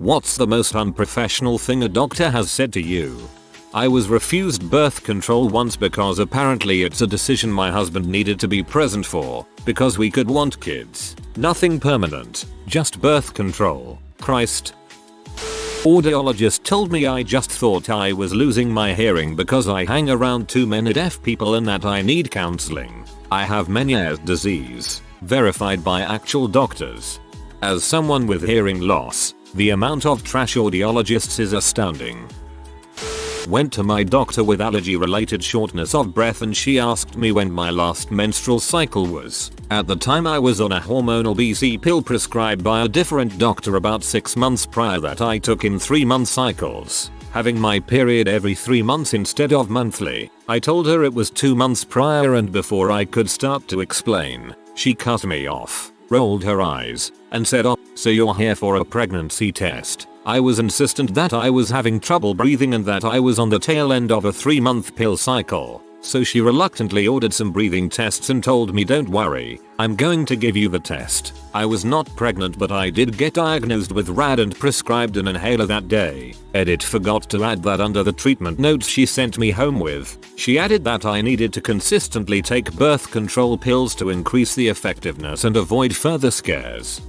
What's the most unprofessional thing a doctor has said to you? I was refused birth control once because apparently it's a decision my husband needed to be present for, because we could want kids. Nothing permanent, just birth control. Christ. Audiologist told me I just thought I was losing my hearing because I hang around too many deaf people and that I need counseling. I have Meniere's disease, verified by actual doctors. As someone with hearing loss, the amount of trash audiologists is astounding. Went to my doctor with allergy related shortness of breath and she asked me when my last menstrual cycle was. At the time I was on a hormonal BC pill prescribed by a different doctor about 6 months prior that I took in 3-month cycles. Having my period every 3 months instead of monthly. I told her it was 2 months prior and before I could start to explain, she cut me off, rolled her eyes, and said, "Oh, so you're here for a pregnancy test." I was insistent that I was having trouble breathing and that I was on the tail end of a 3-month pill cycle. So she reluctantly ordered some breathing tests and told me, "Don't worry, I'm going to give you the test." I was not pregnant but I did get diagnosed with RAD and prescribed an inhaler that day. Edit forgot to add that under the treatment notes she sent me home with. She added that I needed to consistently take birth control pills to increase the effectiveness and avoid further scares.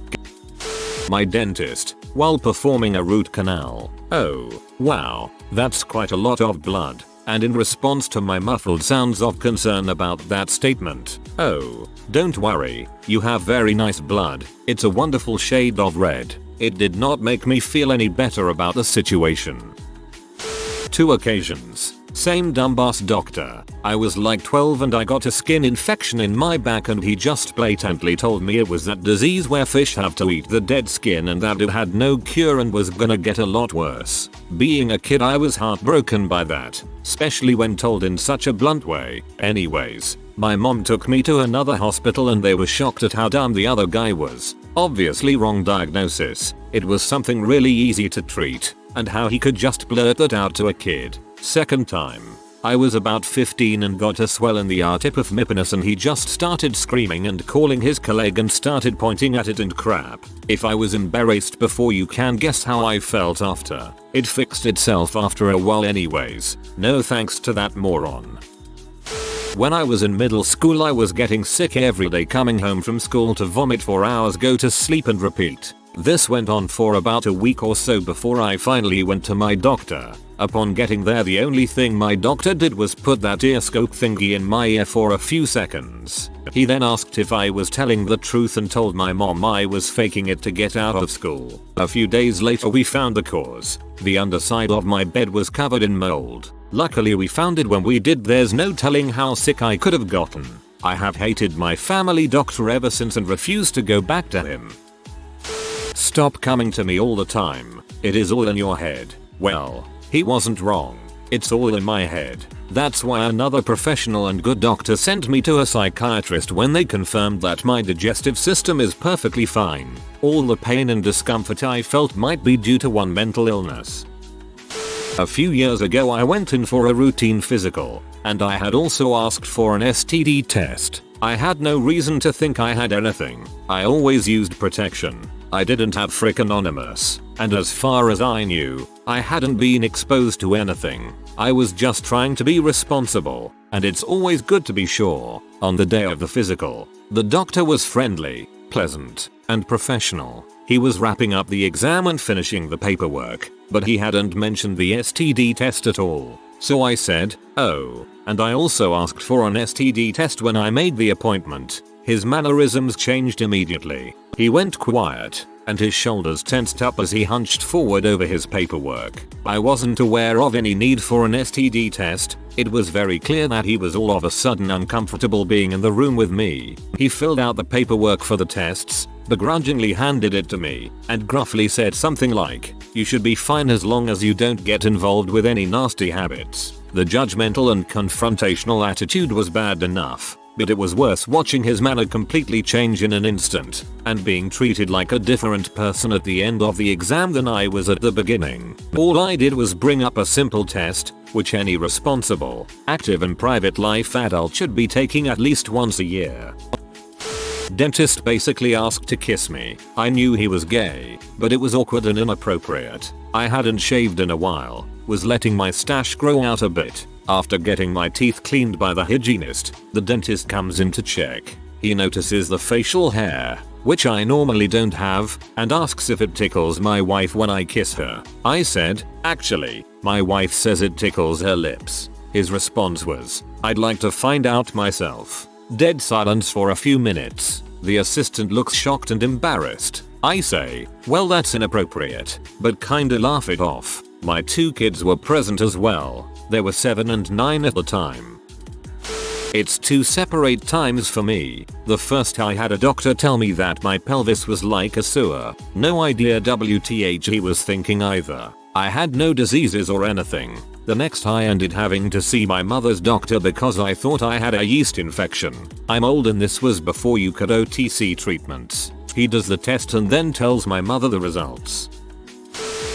My dentist, while performing a root canal. "Oh, wow, that's quite a lot of blood." And in response to my muffled sounds of concern about that statement, "Oh, don't worry, you have very nice blood, it's a wonderful shade of red." It did not make me feel any better about the situation. 2 occasions. Same dumbass doctor. I was like 12 and I got a skin infection in my back and he just blatantly told me it was that disease where fish have to eat the dead skin and that it had no cure and was gonna get a lot worse. Being a kid I was heartbroken by that, especially when told in such a blunt way. Anyways, my mom took me to another hospital and they were shocked at how dumb the other guy was. Obviously wrong diagnosis. It was something really easy to treat, and how he could just blurt that out to a kid. Second time. I was about 15 and got a swell in the tip of my penis and he just started screaming and calling his colleague and started pointing at it and crap. If I was embarrassed before, you can guess how I felt after. It fixed itself after a while anyways. No thanks to that moron. When I was in middle school I was getting sick every day, coming home from school to vomit for hours, go to sleep and repeat. This went on for about a week or so before I finally went to my doctor. Upon getting there, the only thing my doctor did was put that ear scope thingy in my ear for a few seconds. He then asked if I was telling the truth and told my mom I was faking it to get out of school. A few days later we found the cause. The underside of my bed was covered in mold. Luckily we found it when we did. There's no telling how sick I could have gotten. I have hated my family doctor ever since and refused to go back to him. Stop coming to me all the time. It is all in your head. Well, he wasn't wrong. It's all in my head. That's why another professional and good doctor sent me to a psychiatrist when they confirmed that my digestive system is perfectly fine. All the pain and discomfort I felt might be due to one mental illness. A few years ago I went in for a routine physical, and I had also asked for an STD test. I had no reason to think I had anything. I always used protection. I didn't have frick anonymous, and as far as I knew, I hadn't been exposed to anything. I was just trying to be responsible, and it's always good to be sure. On the day of the physical, the doctor was friendly, pleasant, and professional. He was wrapping up the exam and finishing the paperwork, but he hadn't mentioned the STD test at all. So I said, "Oh," and I also asked for an STD test when I made the appointment. His mannerisms changed immediately. He went quiet, and his shoulders tensed up as he hunched forward over his paperwork. I wasn't aware of any need for an STD test. It was very clear that he was all of a sudden uncomfortable being in the room with me. He filled out the paperwork for the tests, begrudgingly handed it to me, and gruffly said something like, "You should be fine as long as you don't get involved with any nasty habits." The judgmental and confrontational attitude was bad enough, but it was worse watching his manner completely change in an instant, and being treated like a different person at the end of the exam than I was at the beginning. All I did was bring up a simple test, which any responsible, active and private life adult should be taking at least once a year. Dentist basically asked to kiss me. I knew he was gay, but it was awkward and inappropriate. I hadn't shaved in a while, was letting my stash grow out a bit. After getting my teeth cleaned by the hygienist, the dentist comes in to check. He notices the facial hair, which I normally don't have, and asks if it tickles my wife when I kiss her. I said, actually, my wife says it tickles her lips. His response was, I'd like to find out myself. Dead silence for a few minutes. The assistant looks shocked and embarrassed. I say, well, that's inappropriate, but kinda laugh it off. My 2 kids were present as well. They were 7 and 9 at the time. It's 2 separate times for me. The first, I had a doctor tell me that my pelvis was like a sewer. No idea WTH he was thinking either. I had no diseases or anything. The next, I ended having to see my mother's doctor because I thought I had a yeast infection. I'm old and this was before you could OTC treatments. He does the test and then tells my mother the results.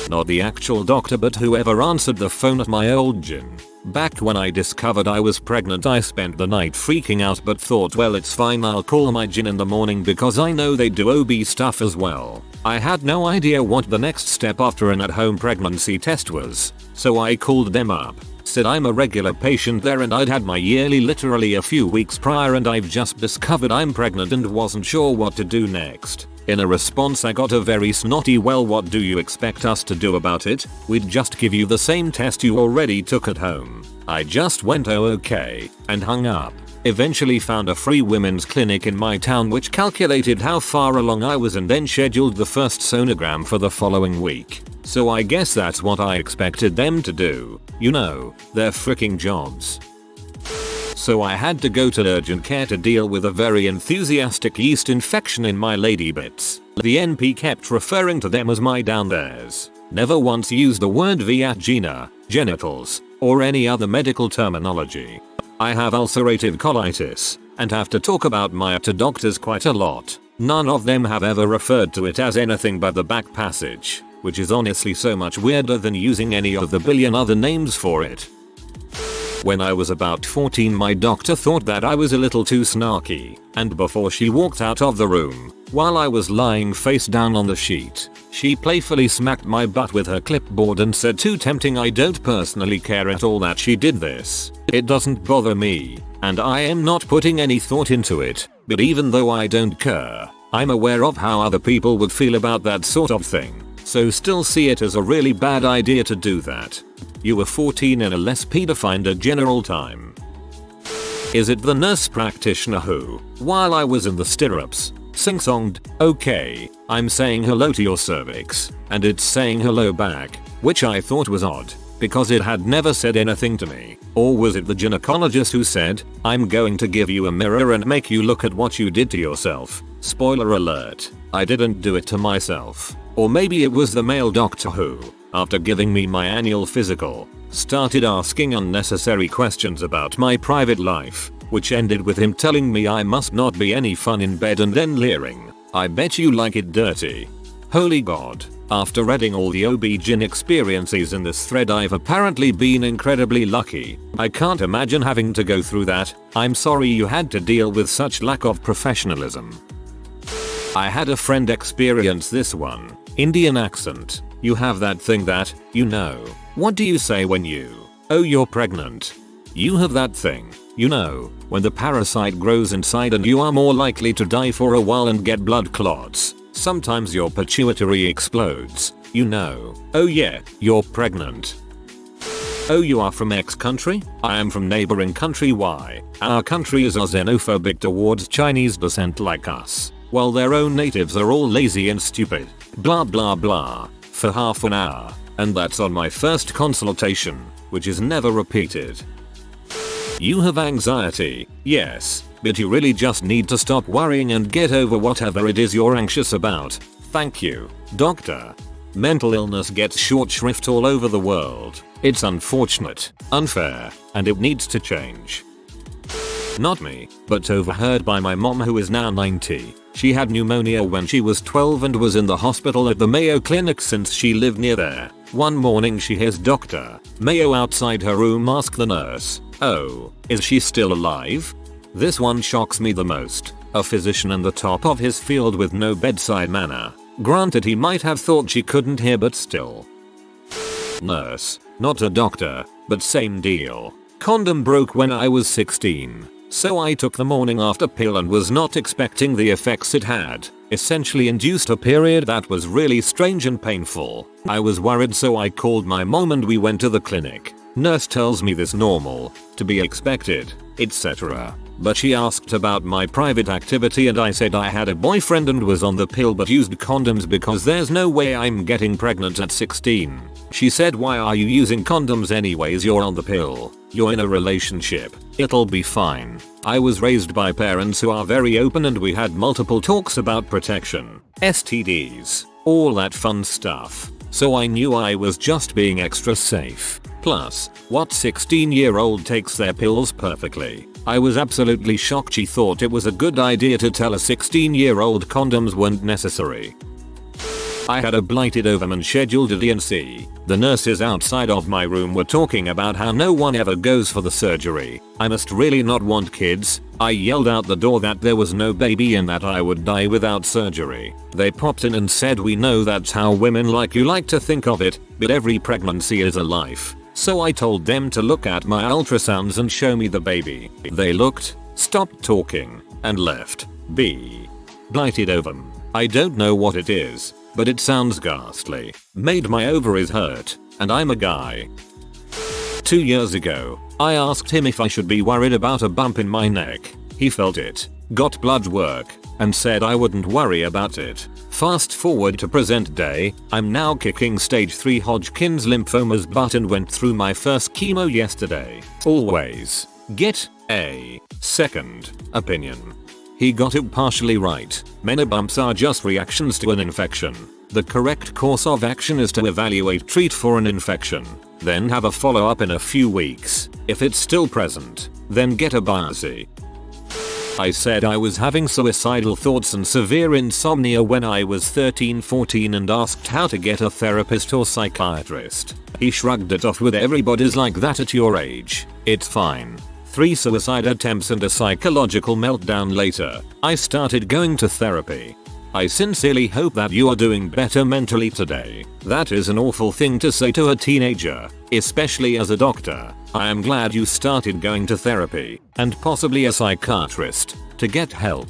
Not the actual doctor, but whoever answered the phone at my old gym. Back when I discovered I was pregnant, I spent the night freaking out but thought, well, it's fine, I'll call my gym in the morning because I know they do OB stuff as well. I had no idea what the next step after an at-home pregnancy test was, so I called them up, said I'm a regular patient there and I'd had my yearly literally a few weeks prior and I've just discovered I'm pregnant and wasn't sure what to do next. In a response, I got a very snotty, well, what do you expect us to do about it? We'd just give you the same test you already took at home. I just went, oh okay, and hung up. Eventually found a free women's clinic in my town which calculated how far along I was and then scheduled the first sonogram for the following week. So I guess that's what I expected them to do. You know, their freaking jobs. So I had to go to urgent care to deal with a very enthusiastic yeast infection in my lady bits. The NP kept referring to them as my down there's. Never once used the word vagina, genitals, or any other medical terminology. I have ulcerative colitis, and have to talk about my to doctors quite a lot. None of them have ever referred to it as anything but the back passage, which is honestly so much weirder than using any of the billion other names for it. When I was about 14, my doctor thought that I was a little too snarky, and before she walked out of the room, while I was lying face down on the sheet, she playfully smacked my butt with her clipboard and said, too tempting, I don't personally care at all that she did this. It doesn't bother me, and I am not putting any thought into it, but even though I don't care, I'm aware of how other people would feel about that sort of thing, so still see it as a really bad idea to do that. You were 14 in a less pedophile general time. Is it the nurse practitioner who, while I was in the stirrups, sing-songed, okay, I'm saying hello to your cervix, and it's saying hello back, which I thought was odd, because it had never said anything to me? Or was it the gynecologist who said, I'm going to give you a mirror and make you look at what you did to yourself? Spoiler alert, I didn't do it to myself. Or maybe it was the male doctor who, after giving me my annual physical, started asking unnecessary questions about my private life, which ended with him telling me I must not be any fun in bed and then leering, I bet you like it dirty. Holy God. After reading all the OB-GYN experiences in this thread, I've apparently been incredibly lucky. I can't imagine having to go through that. I'm sorry you had to deal with such lack of professionalism. I had a friend experience this one. Indian accent. You have that thing that, you know. What do you say when oh, you're pregnant? You have that thing, you know, when the parasite grows inside and you are more likely to die for a while and get blood clots. Sometimes your pituitary explodes, you know. Oh yeah, you're pregnant. Oh, you are from X country? I am from neighboring country Y. Our countries are xenophobic towards Chinese descent like us, while their own natives are all lazy and stupid. Blah blah blah. For half an hour, and that's on my first consultation, which is never repeated. You have anxiety, yes, but you really just need to stop worrying and get over whatever it is you're anxious about. Thank you, doctor. Mental illness gets short shrift all over the world. It's unfortunate, unfair, and it needs to change. Not me, but overheard by my mom who is now 90. She had pneumonia when she was 12 and was in the hospital at the Mayo Clinic since she lived near there. One morning she hears Dr. Mayo outside her room ask the nurse, oh, is she still alive? This one shocks me the most. A physician and the top of his field with no bedside manner. Granted, he might have thought she couldn't hear, but still. Nurse. Not a doctor, but same deal. Condom broke when I was 16. So I took the morning after pill and was not expecting the effects it had. Essentially induced a period that was really strange and painful. I was worried, so I called my mom and we went to the clinic. Nurse tells me this normal, to be expected, etc. But she asked about my private activity and I said I had a boyfriend and was on the pill but used condoms because there's no way I'm getting pregnant at 16. She said, why are you using condoms anyways? You're on the pill. You're in a relationship. It'll be fine. I was raised by parents who are very open and we had multiple talks about protection, STDs, all that fun stuff. So I knew I was just being extra safe. Plus, what 16-year-old takes their pills perfectly? I was absolutely shocked she thought it was a good idea to tell a 16-year-old condoms weren't necessary. I had a blighted ovum and scheduled a D&C. The nurses outside of my room were talking about how no one ever goes for the surgery. I must really not want kids. I yelled out the door that there was no baby and that I would die without surgery. They popped in and said, we know that's how women like you like to think of it, but every pregnancy is a life. So I told them to look at my ultrasounds and show me the baby. They looked, stopped talking, and left. B. Blighted ovum. I don't know what it is, but it sounds ghastly. Made my ovaries hurt, and I'm a guy. 2 years ago, I asked him if I should be worried about a bump in my neck. He felt it, got blood work, and said I wouldn't worry about it. Fast forward to present day, I'm now kicking stage 3 Hodgkin's lymphoma's butt and went through my first chemo yesterday. Always get a second opinion. He got it partially right. Many bumps are just reactions to an infection. The correct course of action is to evaluate, treat for an infection, then have a follow-up in a few weeks. If it's still present, then get a biopsy. I said I was having suicidal thoughts and severe insomnia when I was 13-14 and asked how to get a therapist or psychiatrist. He shrugged it off with, everybody's like that at your age. It's fine. 3 suicide attempts and a psychological meltdown later, I started going to therapy. I sincerely hope that you are doing better mentally today. That is an awful thing to say to a teenager, especially as a doctor. I am glad you started going to therapy, and possibly a psychiatrist, to get help.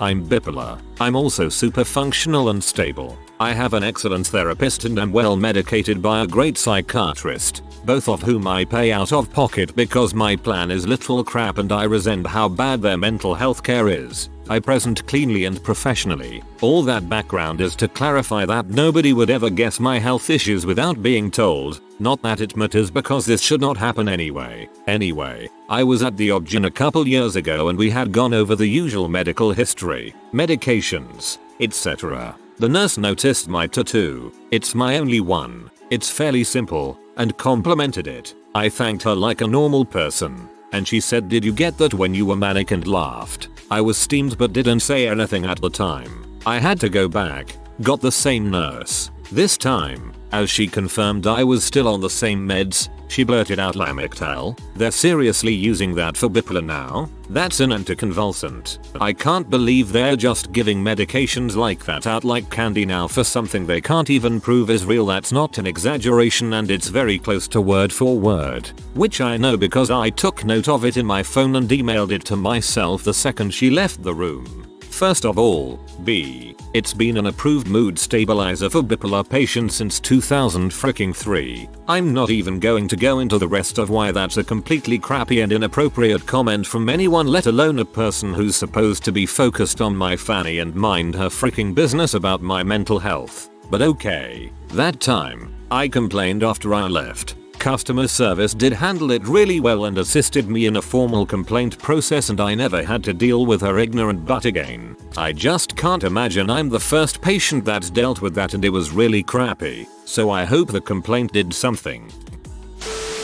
I'm bipolar. I'm also super functional and stable. I have an excellent therapist and am well medicated by a great psychiatrist, both of whom I pay out of pocket because my plan is literal crap and I resent how bad their mental health care is. I present cleanly and professionally. All that background is to clarify that nobody would ever guess my health issues without being told. Not that it matters because this should not happen anyway. Anyway, I was at the Obgyn a couple years ago and we had gone over the usual medical history, medications, etc. The nurse noticed my tattoo. It's my only one. It's fairly simple, and complimented it. I thanked her like a normal person, and she said, did you get that when you were manic, and laughed. I was steamed but didn't say anything at the time. I had to go back, got the same nurse. This time, as she confirmed I was still on the same meds, she blurted out, Lamictal? They're seriously using that for bipolar now? That's an anticonvulsant. I can't believe they're just giving medications like that out like candy now for something they can't even prove is real. That's not an exaggeration and it's very close to word for word. Which I know because I took note of it in my phone and emailed it to myself the second she left the room. First of all, B. It's been an approved mood stabilizer for bipolar patients since 2003. I'm not even going to go into the rest of why that's a completely crappy and inappropriate comment from anyone, let alone a person who's supposed to be focused on my fanny and mind her freaking business about my mental health. But okay. That time, I complained after I left. Customer service did handle it really well and assisted me in a formal complaint process and I never had to deal with her ignorant butt again. I just can't imagine I'm the first patient that's dealt with that and it was really crappy, so I hope the complaint did something.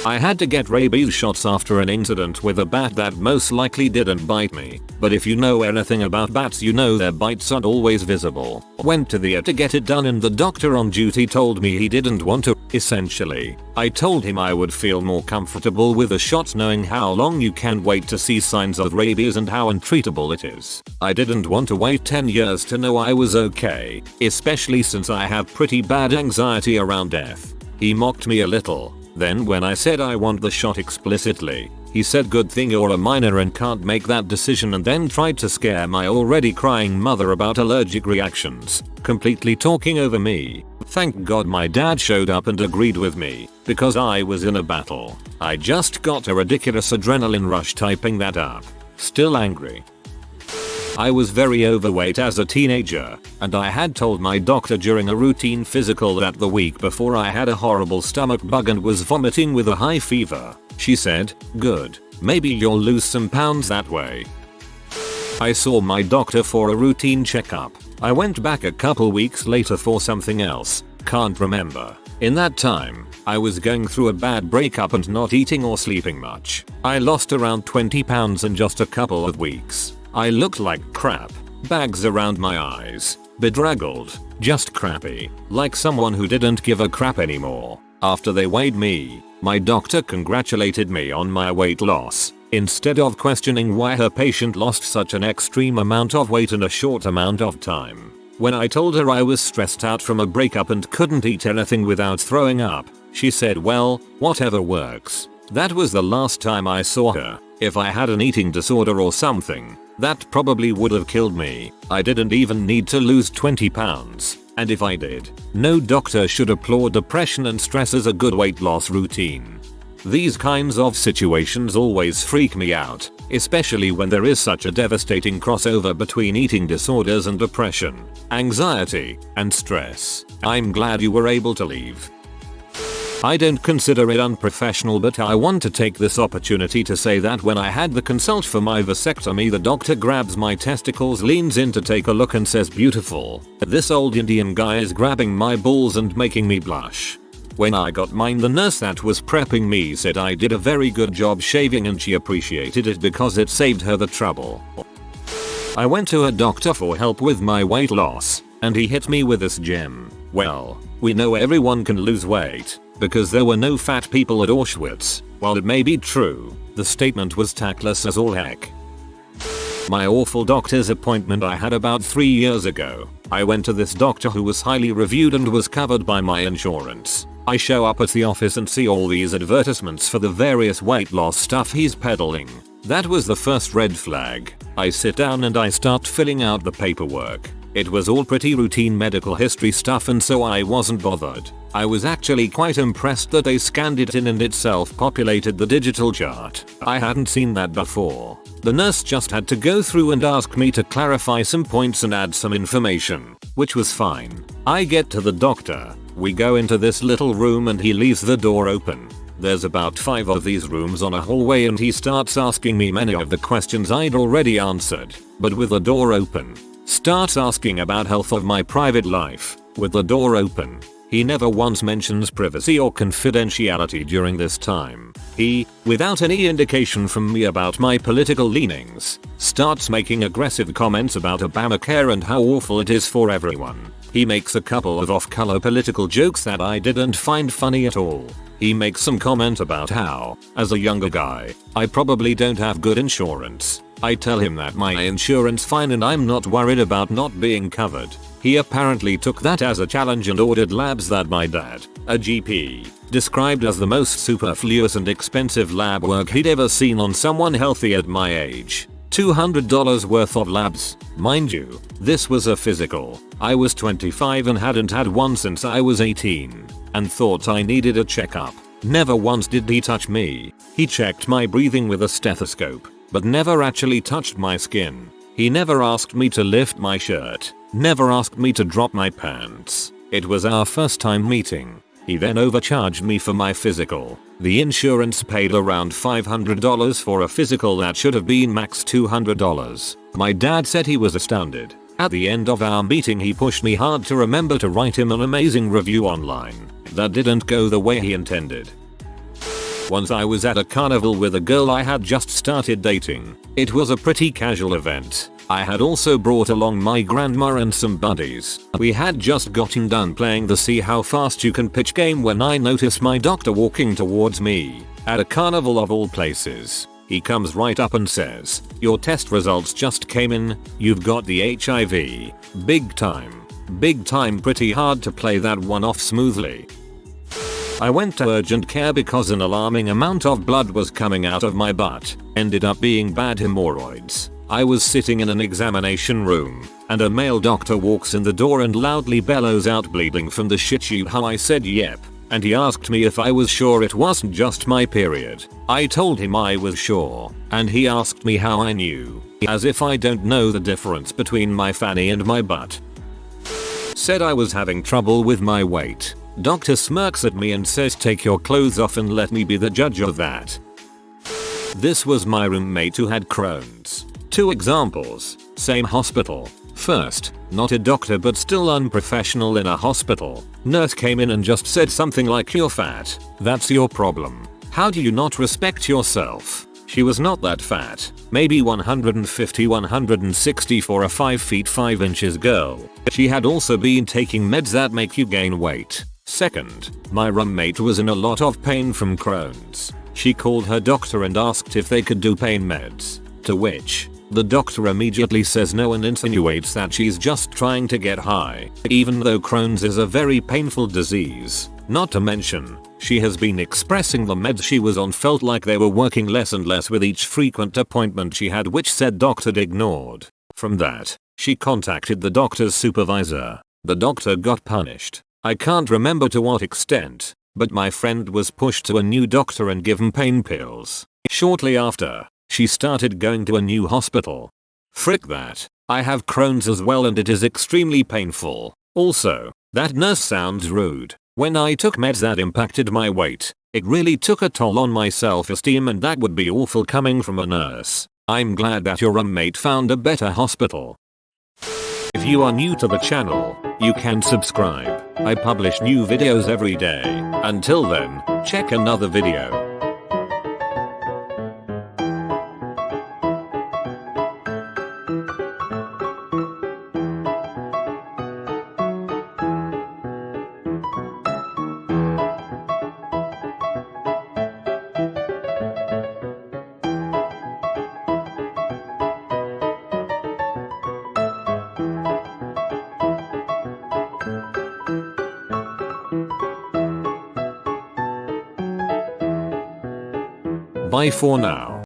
I had to get rabies shots after an incident with a bat that most likely didn't bite me, but if you know anything about bats you know their bites aren't always visible. Went to the ER to get it done and the doctor on duty told me he didn't want to. Essentially, I told him I would feel more comfortable with a shot knowing how long you can wait to see signs of rabies and how untreatable it is. I didn't want to wait 10 years to know I was okay, especially since I have pretty bad anxiety around death. He mocked me a little. Then when I said I want the shot explicitly, he said good thing you're a minor and can't make that decision and then tried to scare my already crying mother about allergic reactions, completely talking over me. Thank God my dad showed up and agreed with me, because I was in a battle. I just got a ridiculous adrenaline rush typing that up. Still angry. I was very overweight as a teenager, and I had told my doctor during a routine physical that the week before I had a horrible stomach bug and was vomiting with a high fever. She said, "Good, maybe you'll lose some pounds that way." I saw my doctor for a routine checkup. I went back a couple weeks later for something else, can't remember. In that time, I was going through a bad breakup and not eating or sleeping much. I lost around 20 pounds in just a couple of weeks. I looked like crap, bags around my eyes, bedraggled, just crappy, like someone who didn't give a crap anymore. After they weighed me, my doctor congratulated me on my weight loss, instead of questioning why her patient lost such an extreme amount of weight in a short amount of time. When I told her I was stressed out from a breakup and couldn't eat anything without throwing up, she said, "Well, whatever works." That was the last time I saw her. If I had an eating disorder or something, that probably would have killed me. I didn't even need to lose 20 pounds. And if I did, no doctor should applaud depression and stress as a good weight loss routine. These kinds of situations always freak me out, especially when there is such a devastating crossover between eating disorders and depression, anxiety, and stress. I'm glad you were able to leave. I don't consider it unprofessional, but I want to take this opportunity to say that when I had the consult for my vasectomy, the doctor grabs my testicles, leans in to take a look and says, "Beautiful." This old Indian guy is grabbing my balls and making me blush. When I got mine, the nurse that was prepping me said I did a very good job shaving and she appreciated it because it saved her the trouble. I went to a doctor for help with my weight loss, and he hit me with this gem. Well, we know everyone can lose weight, because there were no fat people at Auschwitz. While it may be true, the statement was tactless as all heck. My awful doctor's appointment I had about 3 years ago. I went to this doctor who was highly reviewed and was covered by my insurance. I show up at the office and see all these advertisements for the various weight loss stuff he's peddling. That was the first red flag. I sit down and I start filling out the paperwork. It was all pretty routine medical history stuff, and so I wasn't bothered. I was actually quite impressed that they scanned it in and it self-populated the digital chart. I hadn't seen that before. The nurse just had to go through and ask me to clarify some points and add some information, which was fine. I get to the doctor. We go into this little room and he leaves the door open. There's about 5 of these rooms on a hallway and he starts asking me many of the questions I'd already answered, but with the door open. Starts asking about health of my private life, with the door open. He never once mentions privacy or confidentiality during this time. He, without any indication from me about my political leanings, starts making aggressive comments about Obamacare and how awful it is for everyone. He makes a couple of off-color political jokes that I didn't find funny at all. He makes some comment about how, as a younger guy, I probably don't have good insurance. I tell him that my insurance fine and I'm not worried about not being covered. He apparently took that as a challenge and ordered labs that my dad, a GP, described as the most superfluous and expensive lab work he'd ever seen on someone healthy at my age. $200 worth of labs. Mind you, this was a physical. I was 25 and hadn't had one since I was 18, and thought I needed a checkup. Never once did he touch me. He checked my breathing with a stethoscope, but never actually touched my skin. He never asked me to lift my shirt, never asked me to drop my pants. It was our first time meeting. He then overcharged me for my physical. The insurance paid around $500 for a physical that should have been max $200. My dad said he was astounded. At the end of our meeting he pushed me hard to remember to write him an amazing review online. That didn't go the way he intended. Once I was at a carnival with a girl I had just started dating. It was a pretty casual event. I had also brought along my grandma and some buddies. We had just gotten done playing the see how fast you can pitch game when I notice my doctor walking towards me. At a carnival of all places. He comes right up and says, "Your test results just came in, you've got the HIV. Big time. Big time, pretty hard to play that one off smoothly." I went to urgent care because an alarming amount of blood was coming out of my butt. Ended up being bad hemorrhoids. I was sitting in an examination room, and a male doctor walks in the door and loudly bellows out, "Bleeding from the shit you how." I said yep, and he asked me if I was sure it wasn't just my period. I told him I was sure, and he asked me how I knew, as if I don't know the difference between my fanny and my butt. Said I was having trouble with my weight. Doctor smirks at me and says, "Take your clothes off and let me be the judge of that." This was my roommate who had Crohn's. 2 examples, same hospital. First, not a doctor but still unprofessional in a hospital. Nurse came in and just said something like, "You're fat. That's your problem. How do you not respect yourself?" She was not that fat. Maybe 150-160 for a 5 feet 5 inches girl. She had also been taking meds that make you gain weight. Second, my roommate was in a lot of pain from Crohn's. She called her doctor and asked if they could do pain meds. To which, the doctor immediately says no and insinuates that she's just trying to get high, even though Crohn's is a very painful disease. Not to mention, she has been expressing the meds she was on felt like they were working less and less with each frequent appointment she had, which said doctor ignored. From that, she contacted the doctor's supervisor. The doctor got punished. I can't remember to what extent, but my friend was pushed to a new doctor and given pain pills. Shortly after, she started going to a new hospital. Frick that. I have Crohn's as well and it is extremely painful. Also, that nurse sounds rude. When I took meds that impacted my weight, it really took a toll on my self-esteem, and that would be awful coming from a nurse. I'm glad that your roommate found a better hospital. If you are new to the channel, you can subscribe. I publish new videos every day. Until then, check another video. Bye for now.